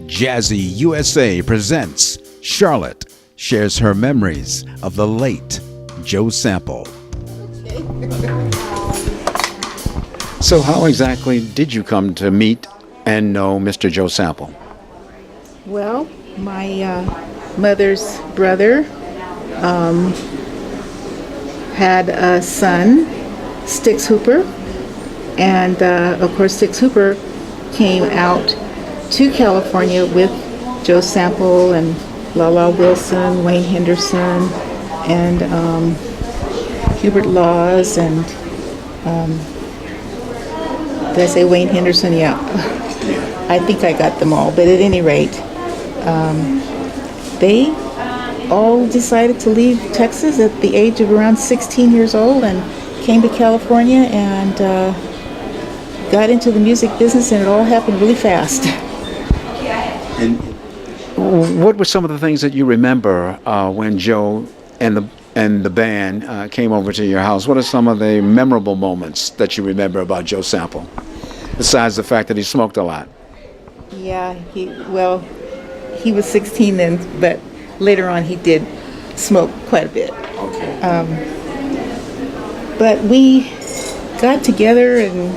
Jazzy USA presents Charlotte shares her memories of the late Joe Sample. So how exactly did you come to meet and know Mr. Joe Sample? Well, my mother's brother had a son, Stix Hooper, and of course Stix Hooper came out to California with Joe Sample and Lala Wilson, Wayne Henderson, and Hubert Laws, and did I say Wayne Henderson? Yeah. I think I got them all, but at any rate, they all decided to leave Texas at the age of around 16 years old and came to California and got into the music business, and it all happened really fast. And what were some of the things that you remember when Joe and the band came over to your house? What are some of the memorable moments that you remember about Joe Sample, besides the fact that he smoked a lot? Yeah, he was 16 then, but later on he did smoke quite a bit. Okay. But we got together and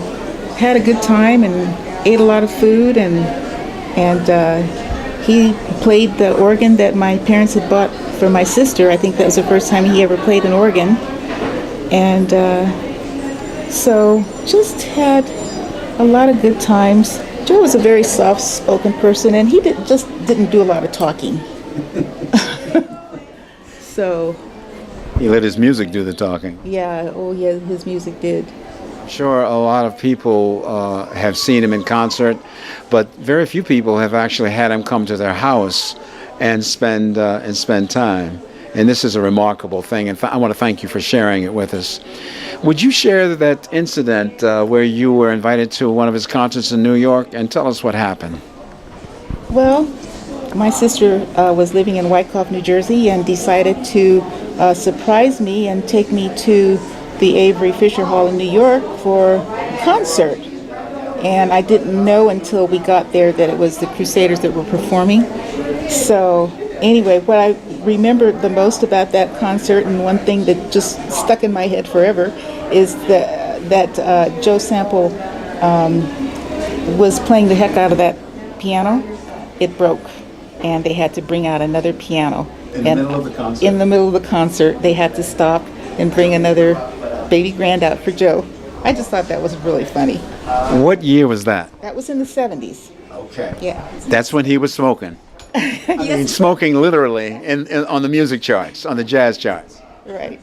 had a good time and ate a lot of food, and he played the organ that my parents had bought for my sister. I think that was the first time he ever played an organ. And so just had a lot of good times. Joe was a very soft-spoken person, and he didn't do a lot of talking. So He let his music do the talking. yeah, oh yeah, his music did. Sure, a lot of people have seen him in concert, but very few people have actually had him come to their house and spend time. And this is a remarkable thing, and I want to thank you for sharing it with us. Would you share that incident where you were invited to one of his concerts in New York, and tell us what happened? Well, my sister was living in Wyckoff, New Jersey, and decided to surprise me and take me to the Avery Fisher Hall in New York for a concert. And I didn't know until we got there that it was the Crusaders that were performing. So anyway, what I remember the most about that concert, and one thing that just stuck in my head forever, is that Joe Sample was playing the heck out of that piano. It broke, and they had to bring out another piano. In the middle of the concert? In the middle of the concert, they had to stop and bring another baby grand out for Joe. I just thought that was really funny. What year was that? That was in the 70s. Okay. Yeah. That's when he was smoking. I mean, smoking literally on the music charts, on the jazz charts. Right.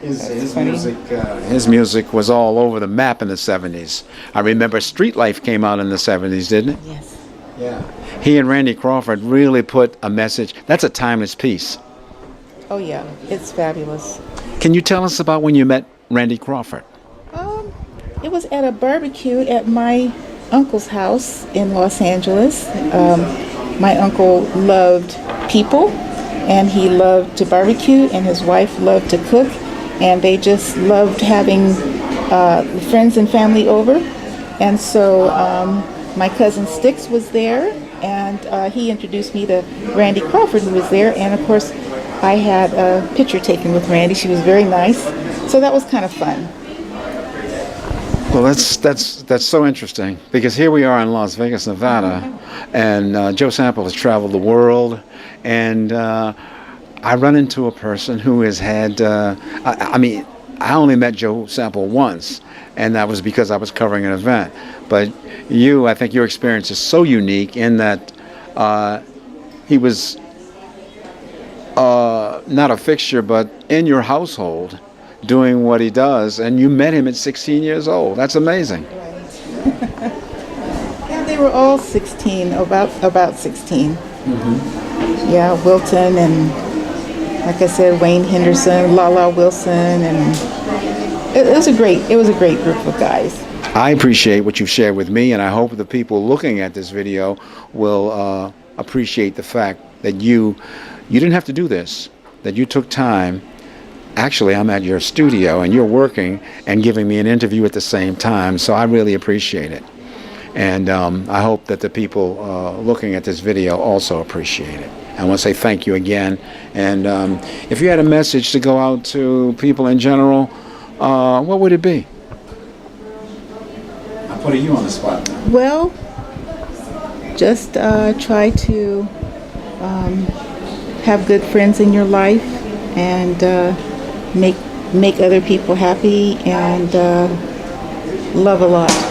His music was all over the map in the 70s. I remember Street Life came out in the 70s, didn't it? Yes. Yeah. He and Randy Crawford really put a message. That's a timeless piece. Oh yeah, it's fabulous. Can you tell us about when you met Randy Crawford? It was at a barbecue at my uncle's house in Los Angeles. My uncle loved people, and he loved to barbecue, and his wife loved to cook, and they just loved having friends and family over. And so my cousin Stix was there, and he introduced me to Randy Crawford, who was there, and of course I had a picture taken with Randy. She was very nice, so that was kind of fun. Well, that's so interesting, because here we are in Las Vegas, Nevada, and Joe Sample has traveled the world, and I run into a person who has had, I only met Joe Sample once, and that was because I was covering an event. But I think your experience is so unique in that he was not a fixture, but in your household, doing what he does, and you met him at 16 years old. That's amazing. Right. Yeah, they were all 16, about 16. Mm-hmm. Yeah, Wilton, and like I said, Wayne Henderson, Lala Wilson, and it was a great group of guys. I appreciate what you've shared with me, and I hope the people looking at this video will appreciate the fact that you didn't have to do this, that you took time. Actually, I'm at your studio, and you're working and giving me an interview at the same time, so I really appreciate it. And I hope that the people looking at this video also appreciate it. I want to say thank you again. And if you had a message to go out to people in general, what would it be? I'm putting you on the spot now. Well, just try to have good friends in your life and make other people happy and love a lot.